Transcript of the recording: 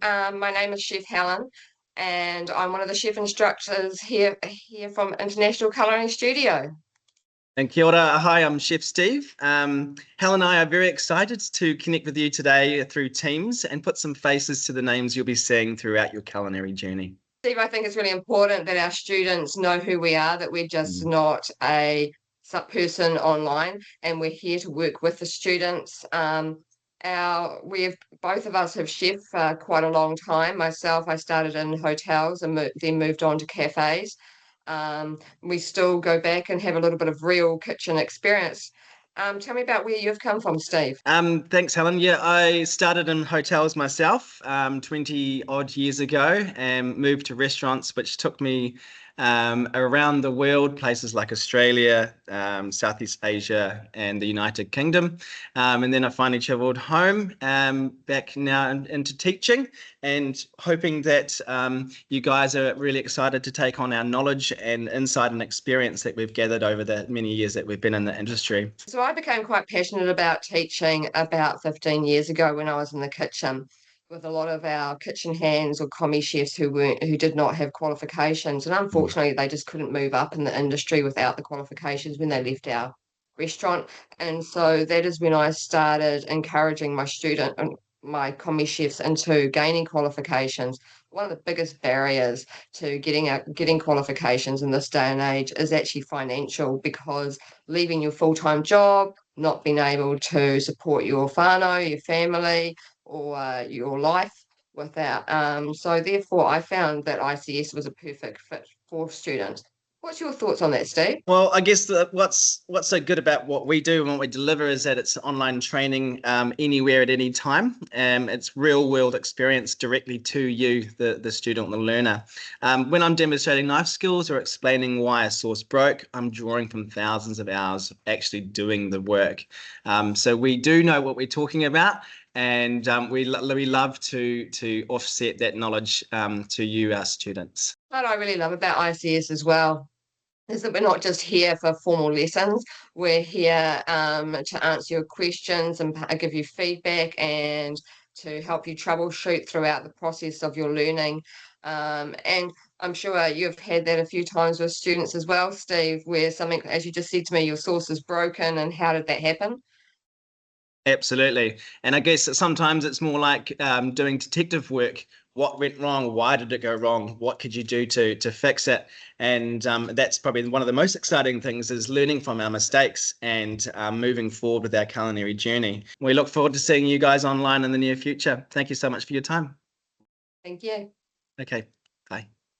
My name is Chef Helen, and I'm one of the chef instructors here from International Culinary Studio. And kia ora, hi, I'm Chef Steve. Helen and I are very excited to connect with you today through Teams and put some faces to the names you'll be seeing throughout your culinary journey. Steve, I think it's really important that our students know who we are, that we're just not a person online, and we're here to work with the students. Both of us have chefed for quite a long time. Myself, I started in hotels and then moved on to cafes. We still go back and have a little bit of real kitchen experience. Tell me about where you've come from, Steve. Thanks, Helen. Yeah, I started in hotels myself 20 odd years ago and moved to restaurants, which took me around the world, places like Australia, Southeast Asia, and the United Kingdom. And then I finally traveled home, back now into teaching, and hoping that you guys are really excited to take on our knowledge and insight and experience that we've gathered over the many years that we've been in the industry. So I became quite passionate about teaching about 15 years ago when I was in the kitchen with a lot of our kitchen hands or commis chefs who did not have qualifications, and unfortunately they just couldn't move up in the industry without the qualifications when they left our restaurant. And so that is when I started encouraging my commis chefs into gaining qualifications. One of the biggest barriers to getting qualifications in this day and age is actually financial, because leaving your full-time job, not being able to support your whānau, your family, or your life without. So therefore, I found that ICS was a perfect fit for students. What's your thoughts on that, Steve? Well, I guess what's so good about what we do and what we deliver is that it's online training anywhere at any time. It's real world experience directly to you, the student, the learner. When I'm demonstrating knife skills or explaining why a sauce broke, I'm drawing from thousands of hours actually doing the work. So we do know what we're talking about. And we love to offset that knowledge to you, our students. What I really love about ICS as well is that we're not just here for formal lessons. We're here to answer your questions and give you feedback and to help you troubleshoot throughout the process of your learning. And I'm sure you've had that a few times with students as well, Steve, where something, as you just said to me, your sauce is broken, and how did that happen? Absolutely. And I guess sometimes it's more like doing detective work. What went wrong? Why did it go wrong? What could you do to fix it? And that's probably one of the most exciting things, is learning from our mistakes and moving forward with our culinary journey. We look forward to seeing you guys online in the near future. Thank you so much for your time. Thank you. Okay, bye.